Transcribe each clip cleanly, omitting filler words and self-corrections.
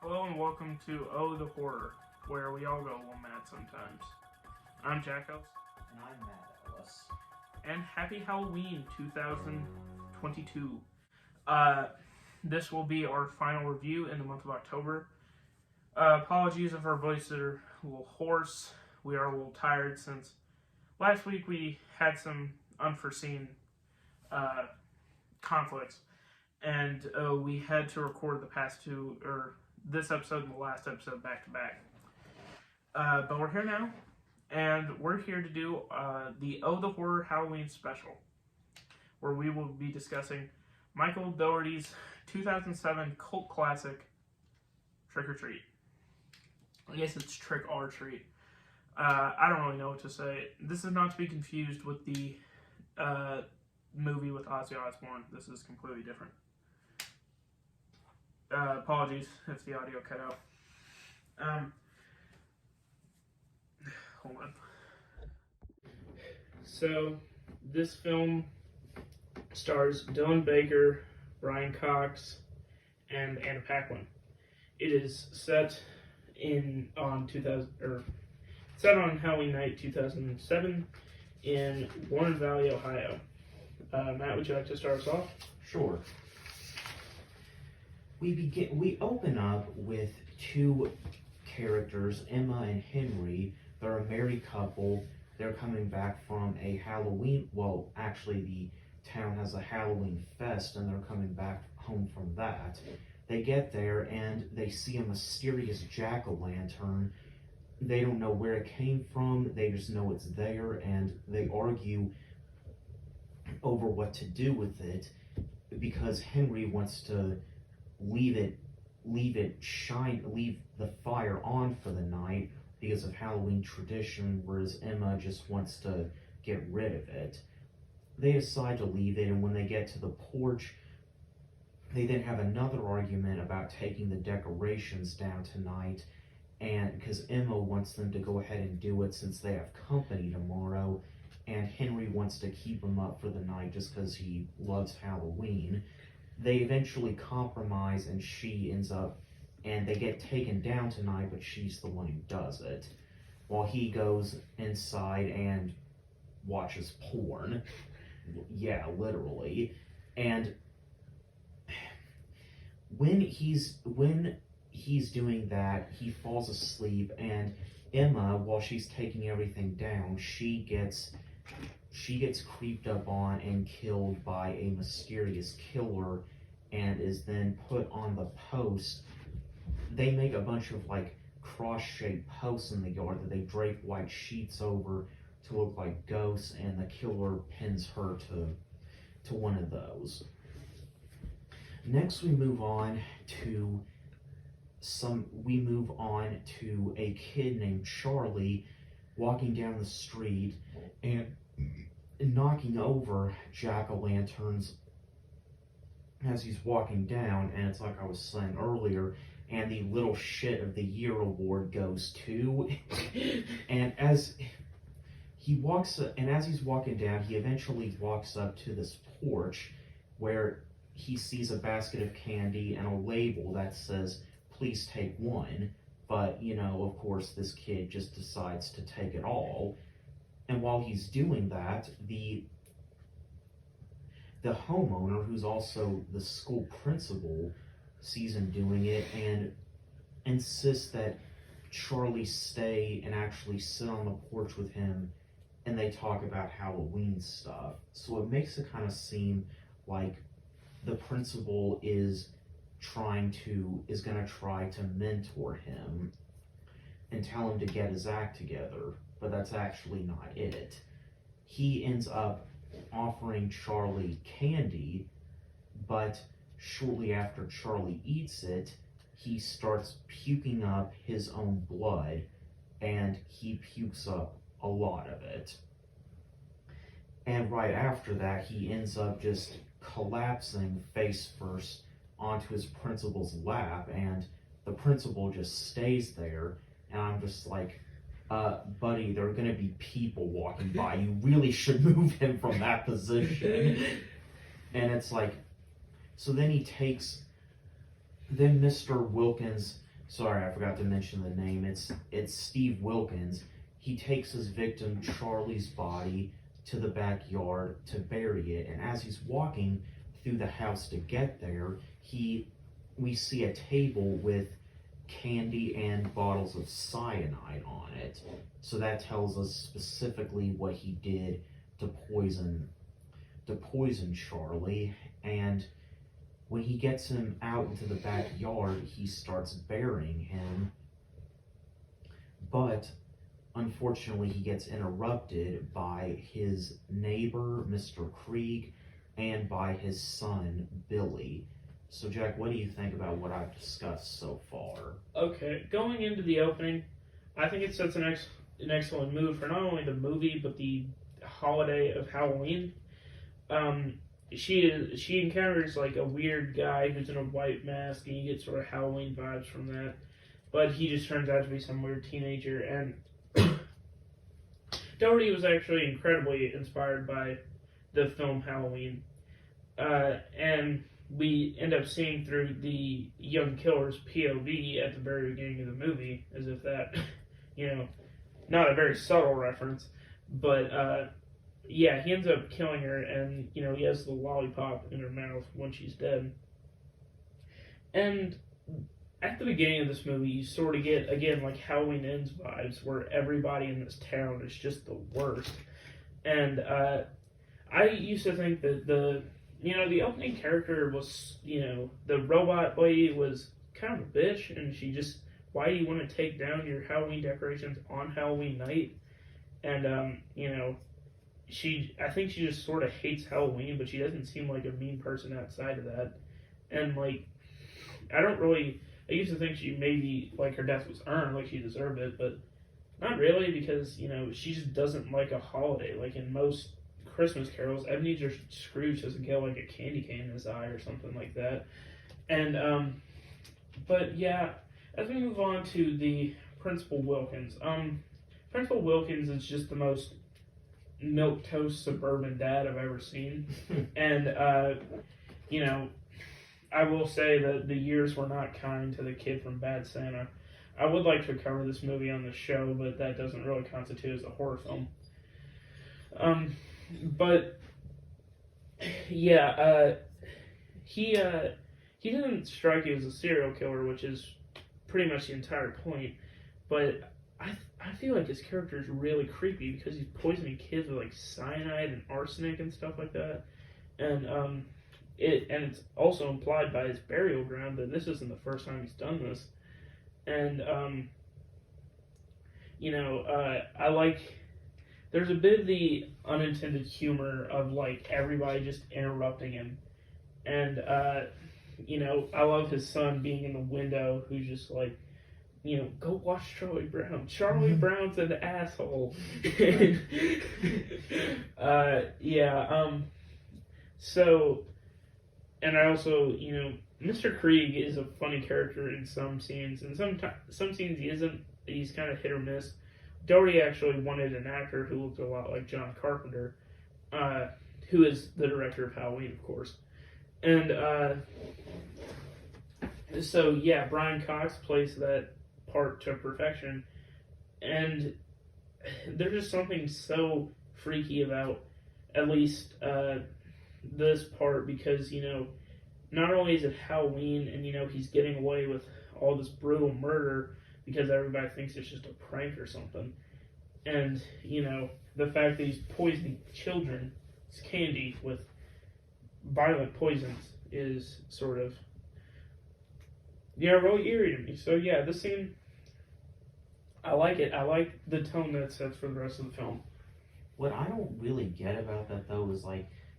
Hello and welcome to Oh the Horror, where we all go a little mad sometimes. I'm Jack Ellis, And I'm Matt Ellis. and happy Halloween 2022. This will be our final review in the month of October. Apologies if our voices are a little hoarse. We are a little tired since last week we had some unforeseen conflicts, and we had to record the past two, or this episode and the last episode back to back. But we're here now, and we're here to do the Oh the Horror Halloween special, where we will be discussing Michael Dougherty's 2007 cult classic, Trick or Treat. I guess it's Trick or Treat. I don't really know what to say. This is not to be confused with the movie with Ozzy Osbourne. This is completely different. Apologies if the audio cut out. Hold on. So, this film stars Dylan Baker, Brian Cox, and Anna Paquin. It is set on Halloween night 2007 in Warren Valley, Ohio. Matt, would you like to start us off? Sure. We open up with two characters, Emma and Henry. They're a married couple. They're coming back from a Halloween. Well, actually, the town has a Halloween fest, and they're coming back home from that. They get there and they see a mysterious jack-o'-lantern. They don't know where it came from. They just know it's there, and they argue over what to do with it because Henry wants to leave the fire on for the night because of Halloween tradition, whereas Emma just wants to get rid of it. They decide to leave it, and when they get to the porch, they then have another argument about taking the decorations down tonight, and because Emma wants them to go ahead and do it since they have company tomorrow, and Henry wants to keep them up for the night just because he loves Halloween. They eventually compromise, and she ends up, and they get taken down tonight, but she's the one who does it, while he goes inside and watches porn. Yeah, literally. And when he's doing that, he falls asleep, and Emma, while she's taking everything down, she gets creeped up on and killed by a mysterious killer, and is then put on the post. They make a bunch of cross-shaped posts in the yard that they drape white sheets over to look like ghosts, and the killer pins her to one of those. Next, we move on to a kid named Charlie walking down the street and knocking over jack-o'-lanterns as he's walking down, and it's like I was saying earlier, and the Little Shit of the Year award goes to. And as he's walking down, he eventually walks up to this porch where he sees a basket of candy and a label that says, "Please take one." But, of course, this kid just decides to take it all. And while he's doing that, the homeowner, who's also the school principal, sees him doing it and insists that Charlie stay and actually sit on the porch with him, and they talk about Halloween stuff. So it makes it kind of seem like the principal is going to try to mentor him and tell him to get his act together, but that's actually not it. He ends up offering Charlie candy, but shortly after Charlie eats it, he starts puking up his own blood, and he pukes up a lot of it. And right after that, he ends up just collapsing face first onto his principal's lap, and the principal just stays there, and I'm just like, buddy, there are going to be people walking by. You really should move him from that position. And it's like, so then Mr. Wilkins Sorry, I forgot to mention the name. It's Steve Wilkins. He takes his victim Charlie's body to the backyard to bury it, and as he's walking through the house to get there, we see a table with candy and bottles of cyanide on it. So that tells us specifically what he did to poison Charlie. And when he gets him out into the backyard, he starts burying him. But unfortunately, he gets interrupted by his neighbor, Mr. Krieg, and by his son, Billy. So, Jack, what do you think about what I've discussed so far? Okay, going into the opening, I think it sets an excellent mood for not only the movie, but the holiday of Halloween. She encounters like a weird guy who's in a white mask, and you get sort of Halloween vibes from that. But he just turns out to be some weird teenager, and Dougherty was actually incredibly inspired by the film Halloween. And we end up seeing through the young killer's POV at the very beginning of the movie, as if that, not a very subtle reference, but yeah, he ends up killing her, and he has the lollipop in her mouth when she's dead. And at the beginning of this movie, you sort of get, again, like Halloween Ends vibes, where everybody in this town is just the worst. And I used to think that the opening character was, the robot lady was kind of a bitch, and she just, why do you want to take down your Halloween decorations on Halloween night? And, I think she just sort of hates Halloween, but she doesn't seem like a mean person outside of that. And, I used to think she maybe, her death was earned, like she deserved it, but not really, because, she just doesn't like a holiday. Like in most Christmas carols, Ebenezer Scrooge doesn't get, a candy cane in his eye or something like that. And, but yeah, as we move on to the Principal Wilkins, Principal Wilkins is just the most milquetoast suburban dad I've ever seen. And, I will say that the years were not kind to the kid from Bad Santa. I would like to cover this movie on the show, but that doesn't really constitute as a horror film. But yeah, he doesn't strike you as a serial killer, which is pretty much the entire point. But I feel like his character is really creepy because he's poisoning kids with cyanide and arsenic and stuff like that. And it's also implied by his burial ground that this isn't the first time he's done this. And I like. There's a bit of the unintended humor of everybody just interrupting him, and I love his son being in the window who's just go watch Charlie Brown. Charlie Brown's an asshole. So, and I also, Mr. Krieg is a funny character in some scenes, and some scenes he isn't. He's kind of hit or miss. Dougherty actually wanted an actor who looked a lot like John Carpenter, who is the director of Halloween, of course. And so, yeah, Brian Cox plays that part to perfection. And there's just something so freaky about, at least, this part, because, not only is it Halloween and, he's getting away with all this brutal murder because everybody thinks it's just a prank or something. And, the fact that he's poisoning children's candy with violent poisons is sort of, really eerie to me. So, yeah, this scene, I like it. I like the tone that it sets for the rest of the film. What I don't really get about that, though, is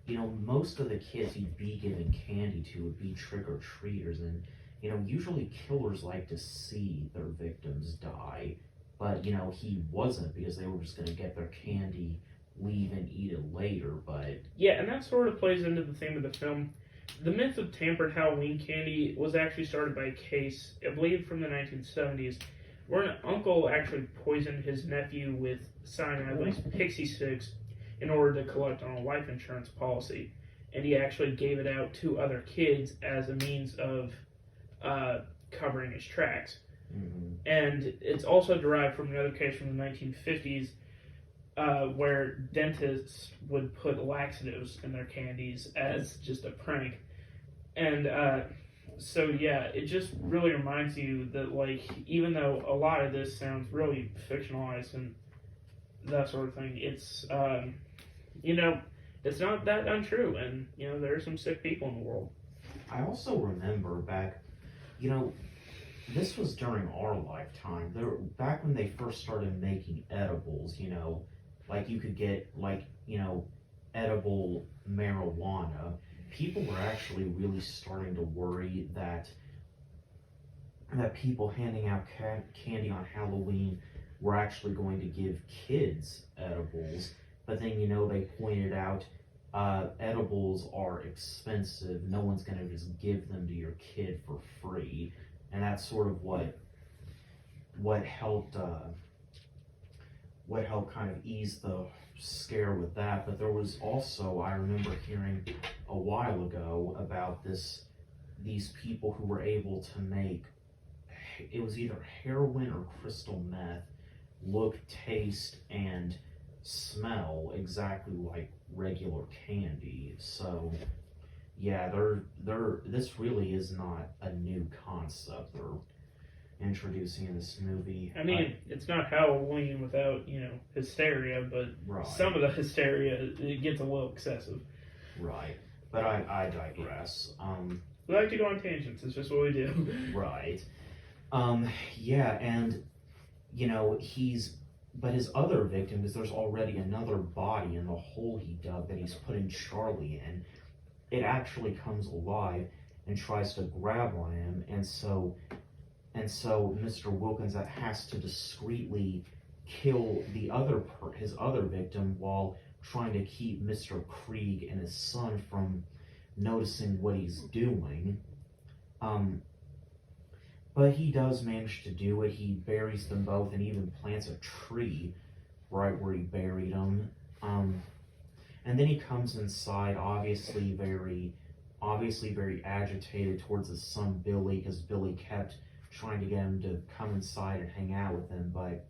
most of the kids he'd be giving candy to would be trick-or-treaters, and, usually killers like to see their victims die, but, he wasn't, because they were just going to get their candy, leave, and eat it later, but... Yeah, and that sort of plays into the theme of the film. The myth of tampered Halloween candy was actually started by a case, I believe from the 1970s, where an uncle actually poisoned his nephew with cyanide, pixie sticks, in order to collect on a life insurance policy. And he actually gave it out to other kids as a means of covering his tracks. And it's also derived from another case from the 1950s where dentists would put laxatives in their candies as just a prank. And so, yeah, it just really reminds you that, like, even though a lot of this sounds really fictionalized and that sort of thing, it's, it's not that untrue. And, there are some sick people in the world. I also remember back, this was during our lifetime. Back when they first started making edibles, like you could get, edible marijuana. People were actually really starting to worry that people handing out candy on Halloween were actually going to give kids edibles. But then, they pointed out edibles are expensive. No one's going to just give them to your kid for free. And that's sort of what helped kind of ease the scare with that. But there was also, I remember hearing a while ago about these people who were able to make, it was either heroin or crystal meth, look, taste, and smell exactly like regular candy. So yeah, this really is not a new concept they're introducing in this movie. I mean, it's not Halloween without, hysteria, but right. Some of the hysteria, it gets a little excessive. Right. But I digress. We like to go on tangents, it's just what we do. Right. Yeah, and, but his other victim, because there's already another body in the hole he dug that he's putting Charlie in, it actually comes alive and tries to grab on him, and so Mr. Wilkins has to discreetly kill his other victim while trying to keep Mr. Krieg and his son from noticing what he's doing. But he does manage to do it. He buries them both and even plants a tree right where he buried them. And then he comes inside, obviously very agitated towards his son Billy, because Billy kept trying to get him to come inside and hang out with him. But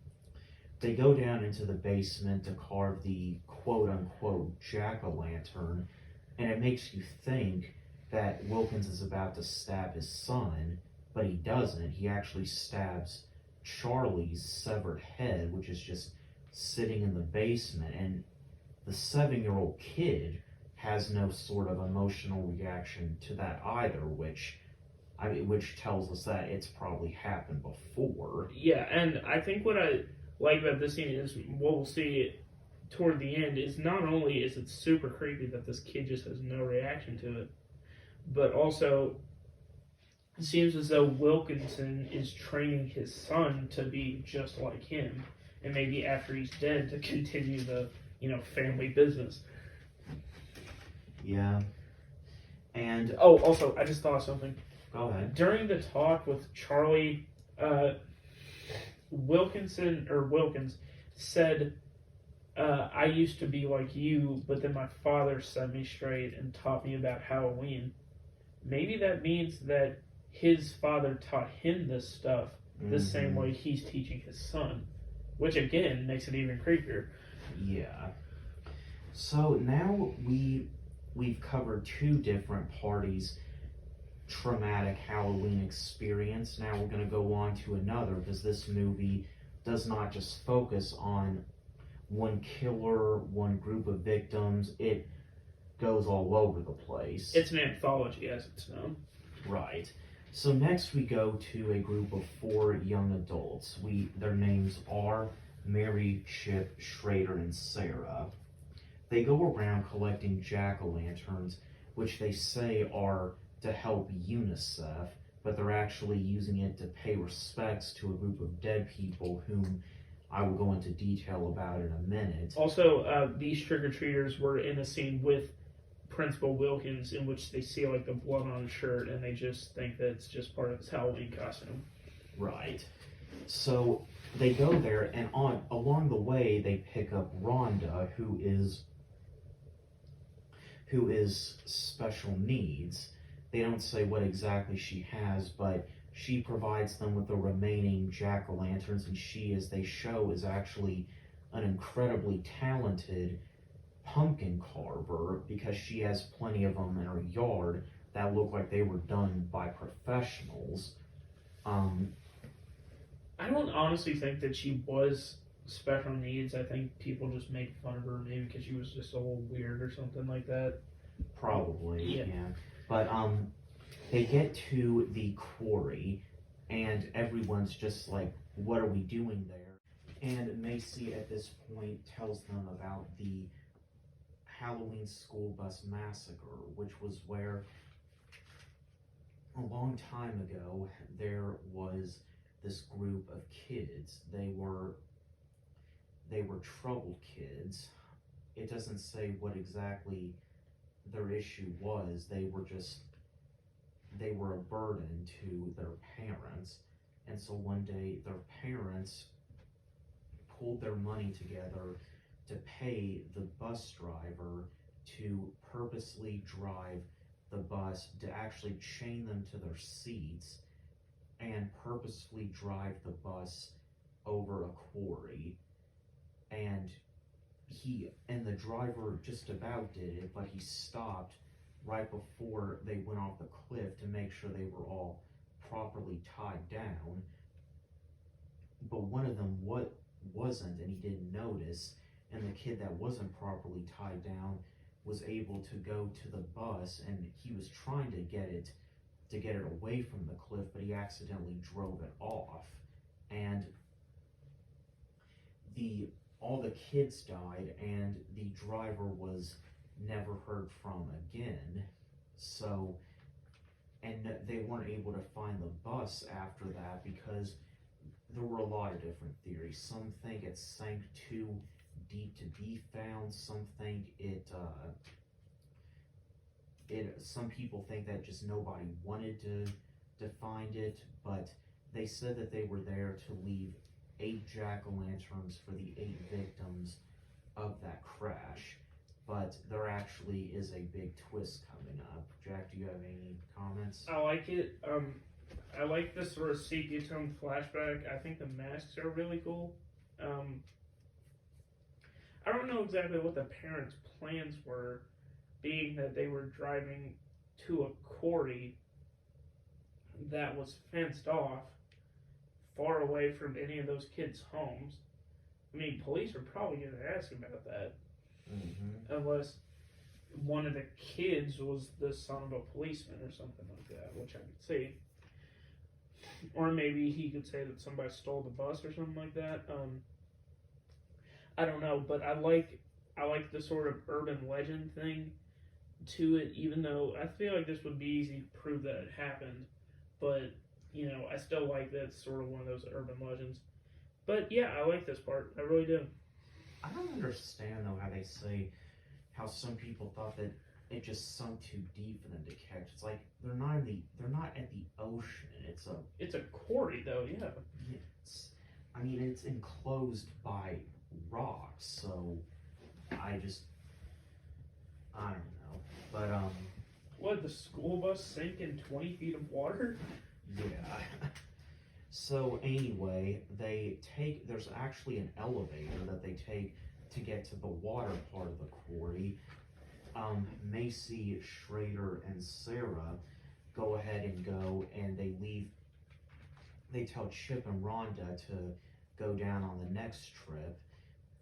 they go down into the basement to carve the quote-unquote jack-o'-lantern, and it makes you think that Wilkins is about to stab his son, but he doesn't. He actually stabs Charlie's severed head, which is just sitting in the basement, and the 7-year-old kid has no sort of emotional reaction to that either, which tells us that it's probably happened before. Yeah, and I think what I like about this scene is what we'll see toward the end is not only is it super creepy that this kid just has no reaction to it, but also it seems as though Wilkinson is training his son to be just like him, and maybe after he's dead to continue the family business. Yeah. And also, I just thought of something. Go ahead. During the talk with Charlie, Wilkins said, I used to be like you, but then my father set me straight and taught me about Halloween. Maybe that means that his father taught him this stuff the same way he's teaching his son, which again makes it even creepier. Yeah. So now we've covered two different parties' traumatic Halloween experience. Now we're going to go on to another, because this movie does not just focus on one killer, one group of victims. It goes all over the place. It's an anthology, as it's known. Right. So next we go to a group of 4 young adults. Their names are Mary, Chip, Schrader, and Sarah. They go around collecting jack-o'-lanterns, which they say are to help UNICEF, but they're actually using it to pay respects to a group of dead people whom I will go into detail about in a minute. Also, these trick-or-treaters were in a scene with Principal Wilkins in which they see like the blood on his shirt and they just think that it's just part of his Halloween costume. Right. So they go there, and along the way they pick up Rhonda, who is special needs. They don't say what exactly she has, but she provides them with the remaining jack-o'-lanterns, and she, as they show, is actually an incredibly talented pumpkin carver because she has plenty of them in her yard that look like they were done by professionals. I don't honestly think that she was special needs. I think people just make fun of her maybe because she was just a little weird or something like that. Probably, Yeah. yeah. But they get to the quarry, and everyone's just like, "What are we doing there?" And Macy at this point tells them about the Halloween school bus massacre, which was where a long time ago there was this group of kids. They were troubled kids. It doesn't say what exactly their issue was. They were a burden to their parents, and so one day their parents pulled their money together to pay the bus driver to purposely drive the bus, to actually chain them to their seats and purposefully drive the bus over a quarry. And the driver just about did it, but he stopped right before they went off the cliff to make sure they were all properly tied down. But one of them wasn't, and he didn't notice, and the kid that wasn't properly tied down was able to go to the bus, and he was trying to get it away from the cliff, but he accidentally drove it off, and all the kids died, and the driver was never heard from again. So, and they weren't able to find the bus after that because there were a lot of different theories. Some think it sank too deep to be found. Some think some people think that just nobody wanted to find it, but they said that they were there to leave 8 jack-o'-lanterns for the 8 victims of that crash. But there actually is a big twist coming up. Jack, do you have any comments? I like it. I like this sort of sepia tone flashback. I think the masks are really cool. I don't know exactly what the parents' plans were, being that they were driving to a quarry that was fenced off, far away from any of those kids' homes. I mean, police are probably going to ask about that. Mm-hmm. Unless one of the kids was the son of a policeman or something like that, which I could see. Or maybe he could say that somebody stole the bus or something like that. I don't know, but I like the sort of urban legend thing to it, even though I feel like this would be easy to prove that it happened. But, I still like that it's sort of one of those urban legends. But yeah, I like this part. I really do. I don't understand though how they say how some people thought that it just sunk too deep for them to catch. It's like they're not at the ocean. It's a quarry though, yeah. It's enclosed by rocks, so I don't know. But What, the school bus sank in 20 feet of water? yeah. So anyway, there's actually an elevator that they take to get to the water part of the quarry. Macy, Schrader, and Sarah go ahead and they leave. They tell Chip and Rhonda to go down on the next trip,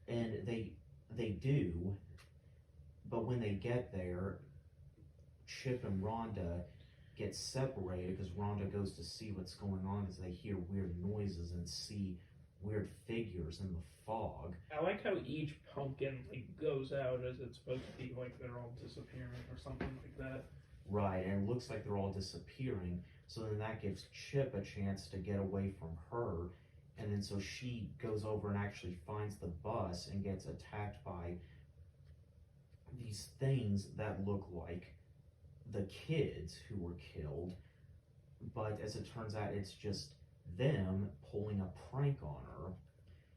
and they do. But when they get there, Chip and Rhonda get separated because Rhonda goes to see what's going on because they hear weird noises and see weird figures in the fog. I like how each pumpkin goes out as it's supposed to be like they're all disappearing or something like that. Right, and it looks like they're all disappearing. So then that gives Chip a chance to get away from her, and then so she goes over and actually finds the bus and gets attacked by these things that look like the kids who were killed, but as it turns out, it's just them pulling a prank on her,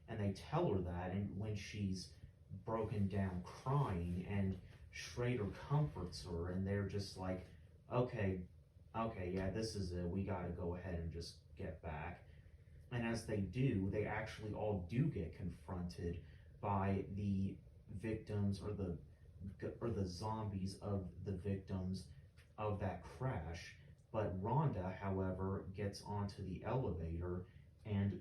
and they tell her that, and when she's broken down crying, and Schrader comforts her, and they're just like, okay, okay, yeah, this is it. We gotta go ahead and just get back. And as they do, they actually all do get confronted by the victims or the zombies of the victims of that crash. But Rhonda, however, gets onto the elevator, and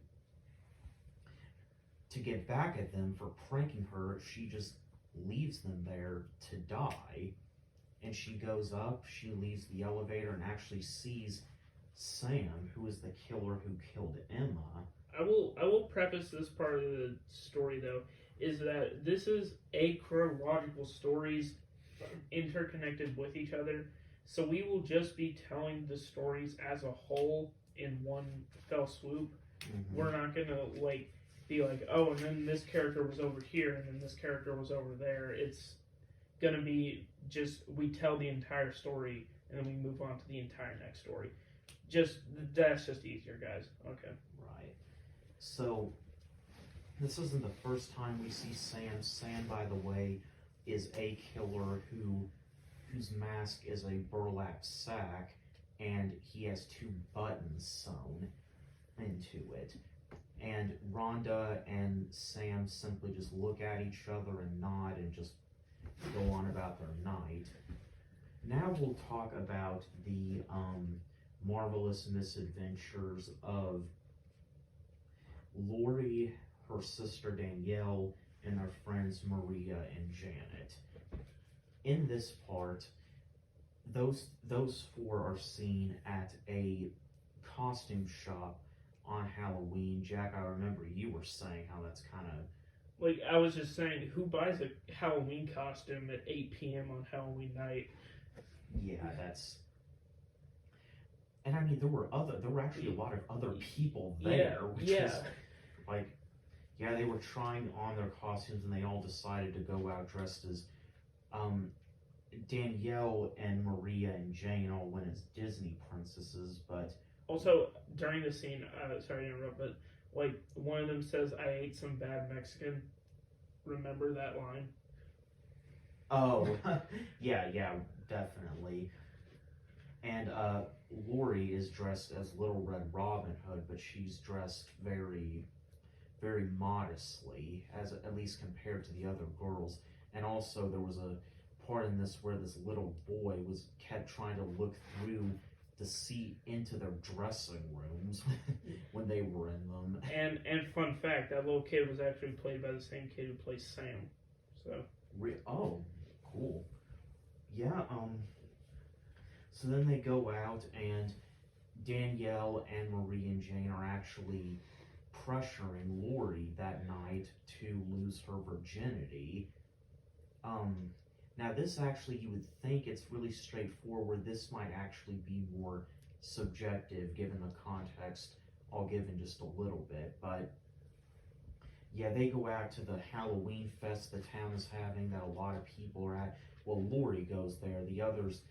to get back at them for pranking her, she just leaves them there to die. And she goes up, she leaves the elevator and actually sees Sam, who is the killer who killed Emma. I will preface this part of the story though, is that this is chronological stories interconnected with each other. So we will just be telling the stories as a whole in one fell swoop. Mm-hmm. We're not gonna like be like, oh, and then this character was over here, and then this character was over there. It's gonna be just we tell the entire story, and then we move on to the entire next story. That's just easier, guys. Okay. Right. So this isn't the first time we see Sam. Sam, by the way, is a killer whose mask is a burlap sack, and he has 2 buttons sewn into it. And Rhonda and Sam simply just look at each other and nod and just go on about their night. Now we'll talk about the marvelous misadventures of Lori, her sister Danielle, and their friends Maria and Janet. In this part, those 4 are seen at a costume shop on Halloween. Jack, I remember you were saying how that's kind of... Like, I was just saying, who buys a Halloween costume at 8 p.m. on Halloween night? Yeah, that's... And I mean, there were actually a lot of other people there, which is, like, yeah, they were trying on their costumes and they all decided to go out dressed as, Danielle and Maria and Jane all went as Disney princesses, but... Also, during the scene, sorry to interrupt, but, like, one of them says, I ate some bad Mexican. Remember that line? Oh, yeah, definitely. And, Lori is dressed as Little Red Robin Hood, but she's dressed very, very modestly, at least compared to the other girls. And also, there was a part in this where this little boy kept trying to look through the seat into their dressing rooms when they were in them. And fun fact, that little kid was actually played by the same kid who plays Sam. So. Oh, cool. Yeah. So then they go out, and Danielle and Marie and Jane are actually pressuring Lori that night to lose her virginity. Now this actually, you would think it's really straightforward. This might actually be more subjective given the context I'll give in just a little bit, but yeah, they go out to the Halloween fest the town is having that a lot of people are at. Well, Lori goes there. The others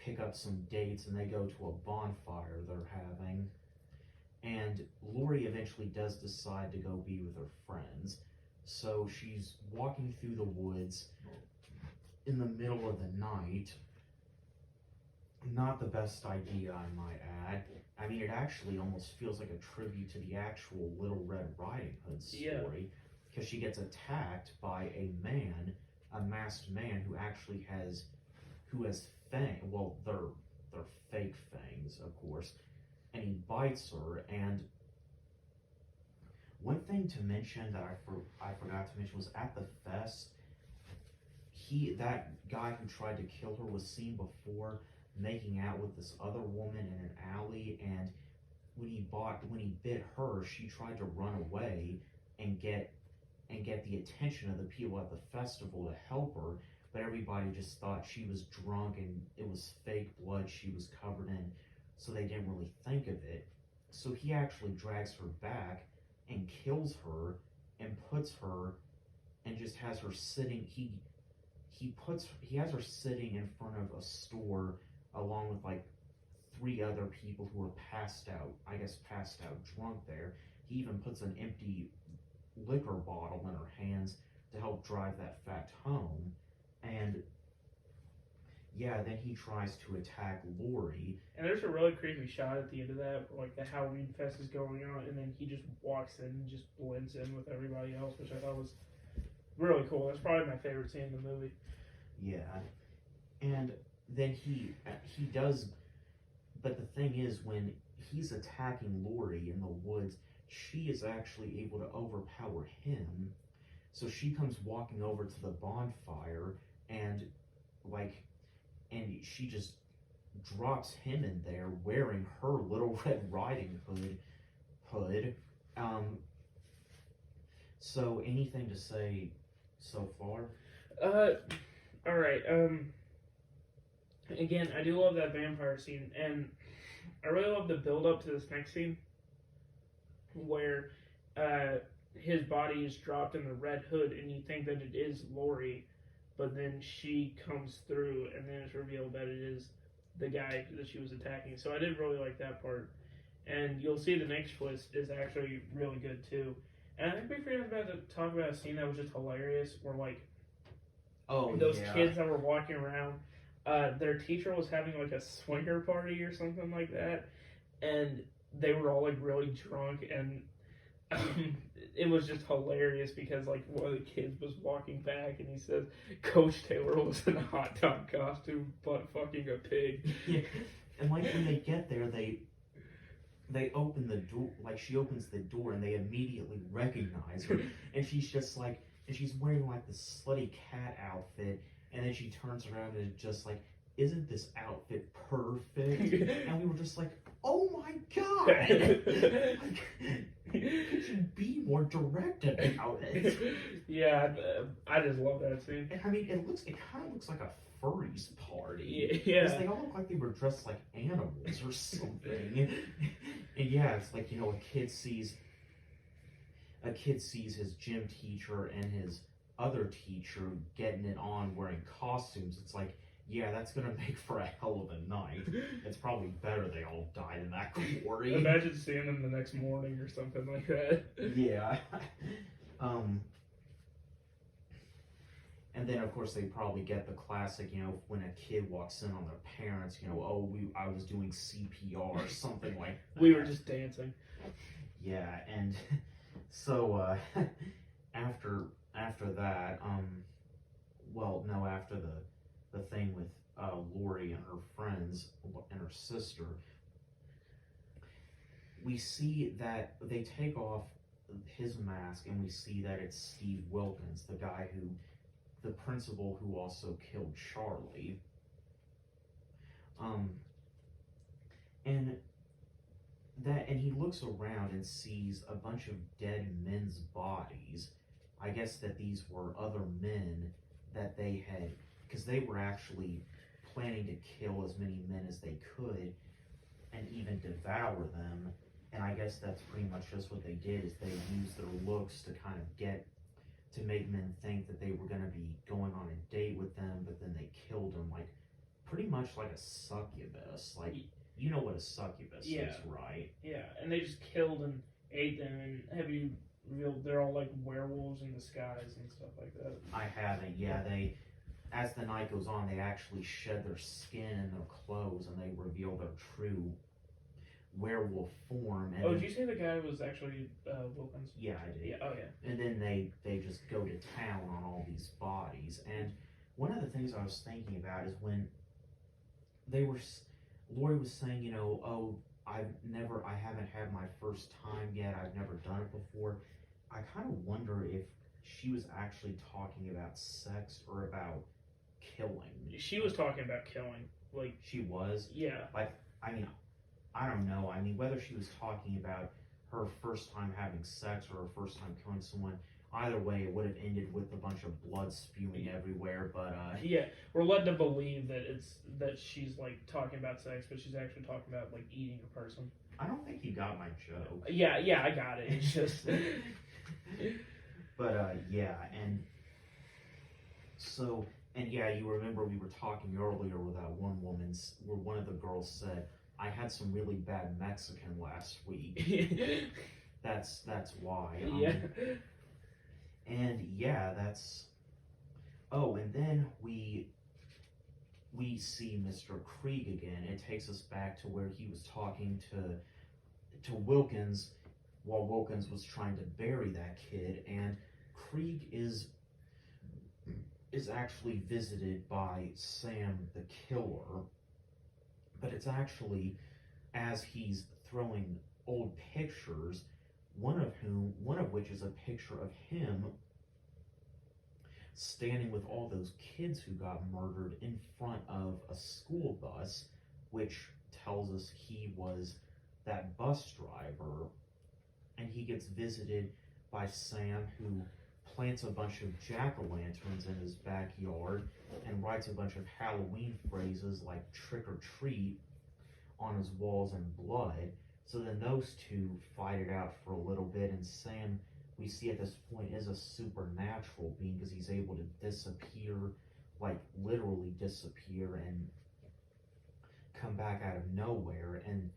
pick up some dates and they go to a bonfire they're having. And Lori eventually does decide to go be with her friends. So she's walking through the woods in the middle of the night. Not the best idea, I might add. I mean, it actually almost feels like a tribute to the actual Little Red Riding Hood story. Because she gets attacked by a masked man who actually has fangs. Well, they're fake fangs, of course. And he bites her. And one thing to mention that I forgot to mention was at the fest, that guy who tried to kill her was seen before making out with this other woman in an alley, and when he bit her, she tried to run away and get the attention of the people at the festival to help her, but everybody just thought she was drunk and it was fake blood she was covered in, so they didn't really think of it. So he actually drags her back and kills her and puts her and just has her sitting. He has her sitting in front of a store along with like 3 other people who are passed out drunk there. He even puts an empty liquor bottle in her hands to help drive that fact home. And yeah, then he tries to attack Lori. And there's a really creepy shot at the end of that, where, like, the Halloween fest is going on, and then he just walks in and just blends in with everybody else, which I thought was really cool. That's probably my favorite scene in the movie. Yeah, and then he does, but the thing is, when he's attacking Lori in the woods, she is actually able to overpower him. So she comes walking over to the bonfire, and like, and she just drops him in there wearing her Little Red Riding Hood. So anything to say so far? All right. Again, I do love that vampire scene, and I really love the build up to this next scene, where his body is dropped in the red hood, and you think that it is Lori, but then she comes through, and then it's revealed that it is the guy that she was attacking. So I did really like that part, and you'll see the next twist is actually really good too. And I think we forgot about to talk about a scene that was just hilarious, where like those kids that were walking around, their teacher was having like a swinger party or something like that, and they were all like really drunk, and it was just hilarious because like one of the kids was walking back and he says Coach Taylor was in a hot dog costume but fucking a pig. Yeah. And like when they get there, they open the door, like she opens the door and they immediately recognize her, and she's just like, and she's wearing like the slutty cat outfit, and then she turns around and is just like, isn't this outfit perfect? And we were just like, oh my god! Like, could you be more direct about it? Yeah, I just love that scene. And I mean, it kind of looks like a furries party. Yeah. Because they all look like they were dressed like animals or something. And yeah, it's like, you know, a kid sees his gym teacher and his other teacher getting it on wearing costumes. It's like, yeah, that's gonna make for a hell of a night. It's probably better they all died in that quarry. Imagine seeing them the next morning or something like that. Yeah. And then of course they probably get the classic, you know, when a kid walks in on their parents, you know, oh, I was doing CPR or something like that. We were just dancing. Yeah, and so after that, after the thing with Lori and her friends and her sister, we see that they take off his mask and we see that it's Steve Wilkins, the principal who also killed Charlie. And he looks around and sees a bunch of dead men's bodies. I guess that these were other men that they had, because they were actually planning to kill as many men as they could and even devour them. And I guess that's pretty much just what they did, is they used their looks to kind of to make men think that they were going to be going on a date with them, but then they killed them, like, pretty much like a succubus. Like, you know what a succubus is, right? Yeah, and they just killed and ate them, and have you revealed they're all like werewolves in disguise and stuff like that? I haven't, yeah. They, as the night goes on, they actually shed their skin and their clothes, and they reveal their true werewolf form. And did you say the guy was actually Wilkins? Yeah, I did. Yeah. Oh, yeah. And then they just go to town on all these bodies. And one of the things I was thinking about is when Lori was saying, you know, oh, I haven't had my first time yet. I've never done it before. I kind of wonder if she was actually talking about sex or about killing. She was talking about killing. Like, she was? Yeah. Like, I mean, I don't know. I mean, whether she was talking about her first time having sex or her first time killing someone, either way, it would have ended with a bunch of blood spewing everywhere. But yeah, we're led to believe that she's like talking about sex, but she's actually talking about like eating a person. I don't think you got my joke. Yeah, I got it. It's just. But yeah, and so, and yeah, you remember we were talking earlier with that where one of the girls said, I had some really bad Mexican last week. That's why. Yeah. And yeah, and then we see Mr. Krieg again. It takes us back to where he was talking to Wilkins while Wilkins was trying to bury that kid, and Krieg is actually visited by Sam the Killer, but it's actually as he's throwing old pictures, one of which is a picture of him standing with all those kids who got murdered in front of a school bus, which tells us he was that bus driver. And he gets visited by Sam, who plants a bunch of jack-o'-lanterns in his backyard and writes a bunch of Halloween phrases like trick or treat on his walls in blood. So then those two fight it out for a little bit, and Sam, we see at this point, is a supernatural being because he's able to disappear, like literally disappear, and come back out of nowhere. And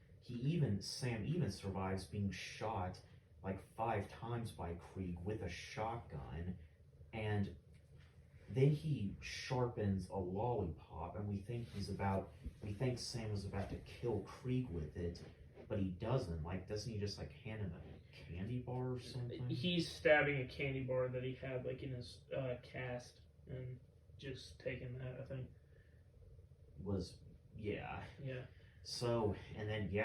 Sam even survives being shot like 5 times by Krieg with a shotgun, and then he sharpens a lollipop, and we think Sam was about to kill Krieg with it, but he doesn't. Like, doesn't he just like hand him a candy bar or something? He's stabbing a candy bar that he had like in his cast, and just taking that, I think. Yeah. So, and then he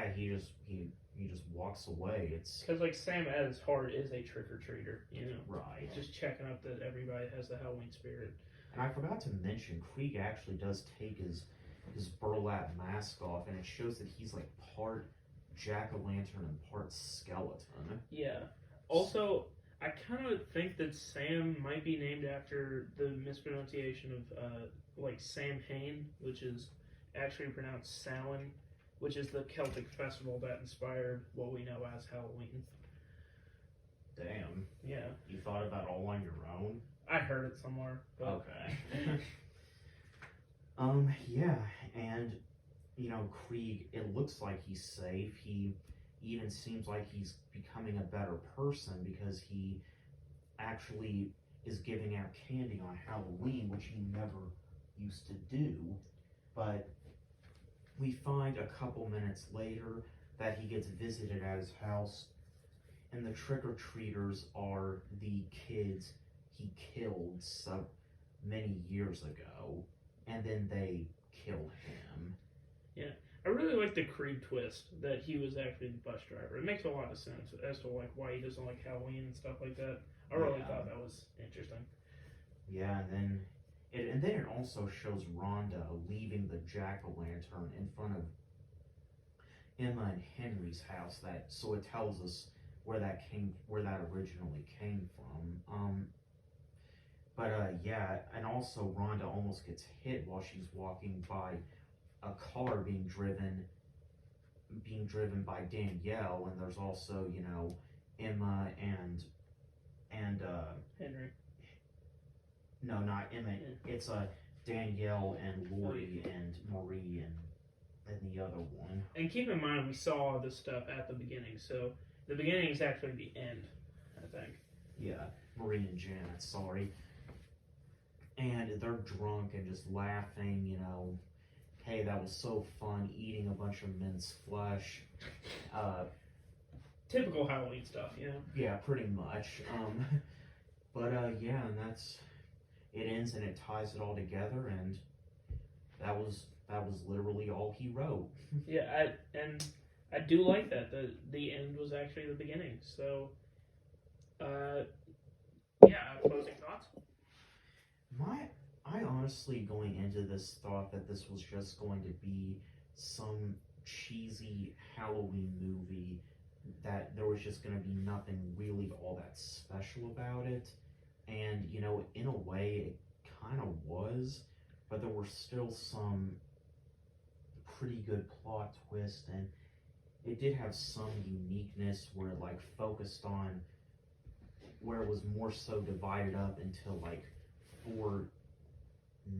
just walks away. It's because like Sam at his heart is a trick or treater, you know. Right. Just checking up that everybody has the Halloween spirit. And I forgot to mention, Krieg actually does take his burlap mask off, and it shows that he's like part jack-o'-lantern and part skeleton. Yeah. Also, I kind of think that Sam might be named after the mispronunciation of like Samhain, which is actually pronounced Samhain, which is the Celtic festival that inspired what we know as Halloween. Damn. Yeah. You thought of that all on your own? I heard it somewhere. But... Okay. Yeah, and, you know, Krieg, it looks like he's safe. He even seems like he's becoming a better person because he actually is giving out candy on Halloween, which he never used to do. But we find a couple minutes later that he gets visited at his house, and the trick-or-treaters are the kids he killed so many years ago, and then they kill him. Yeah, I really like the Krieg twist that he was actually the bus driver. It makes a lot of sense as to like why he doesn't like Halloween and stuff like that. I really thought that was interesting. Yeah, and then it also shows Rhonda leaving the jack-o'-lantern in front of Emma and Henry's house. So it tells us where that originally came from. And also Rhonda almost gets hit while she's walking by a car being driven by Danielle, and there's also, you know, Emma and Henry. No, not Emma. It's Danielle and Lori and Marie and the other one. And keep in mind, we saw all this stuff at the beginning, so the beginning is actually the end, I think. Yeah, Marie and Janet, sorry. And they're drunk and just laughing, you know. Hey, that was so fun, eating a bunch of minced flesh. Typical Halloween stuff, you know? Yeah, pretty much. And that's... It ends and it ties it all together, and that was literally all he wrote. Yeah, I do like that. The end was actually the beginning. So, closing thoughts? I honestly, going into this, thought that this was just going to be some cheesy Halloween movie, that there was just going to be nothing really all that special about it. And, you know, in a way, it kind of was, but there were still some pretty good plot twists, and it did have some uniqueness where it, like, focused on where it was more so divided up into, like, 4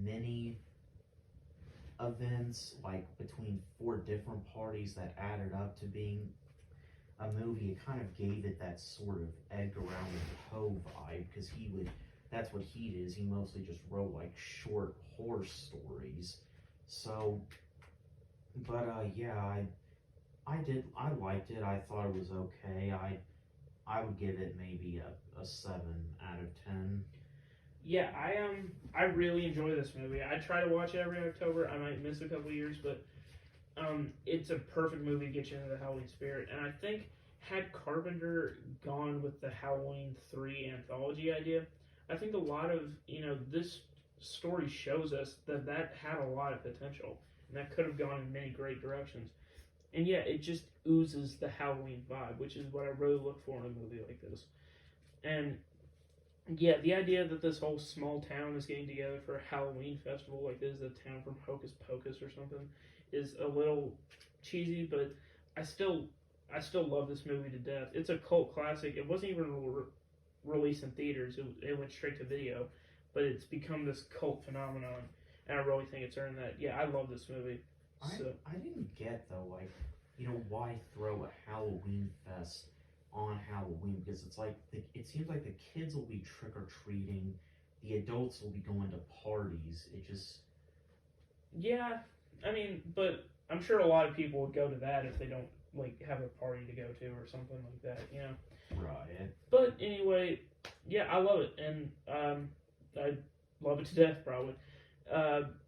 mini events, like, between 4 different parties that added up to being a movie. It kind of gave it that sort of Edgar Allan Poe vibe, because that's what he did, is he mostly just wrote like short horror stories. So, but yeah, I liked it. I thought it was okay. I would give it maybe a 7 out of 10. Yeah, I really enjoy this movie. I try to watch it every October. I might miss a couple years, but it's a perfect movie to get you into the Halloween spirit. And I think had Carpenter gone with the Halloween 3 anthology idea, I think a lot of this story shows us that had a lot of potential, and that could have gone in many great directions. And yeah, it just oozes the Halloween vibe, which is what I really look for in a movie like this. And yeah, the idea that this whole small town is getting together for a Halloween festival like this, the town from Hocus Pocus or something, is a little cheesy, but I still love this movie to death. It's a cult classic. It wasn't even released in theaters. It went straight to video, but it's become this cult phenomenon, and I really think it's earned that. Yeah, I love this movie. So. I didn't get though, like, why throw a Halloween fest on Halloween? Because it's like it seems like the kids will be trick or treating, the adults will be going to parties. It just Yeah, I mean, but I'm sure a lot of people would go to that if they don't like have a party to go to or something like that. right. But anyway, yeah, I love it, and I love it to death probably.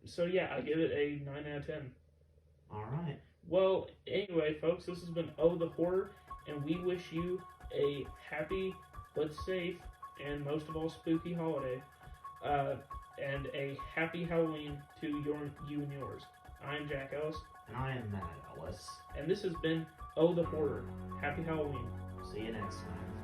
So yeah, I give it a 9 out of 10. All right. Well, anyway, folks, this has been Oh the Horror, and we wish you a happy but safe and most of all spooky holiday, and a happy Halloween to you and yours. I'm Jack Ellis, And I am Matt Ellis. and this has been Oh the Horror. Happy Halloween. See you next time.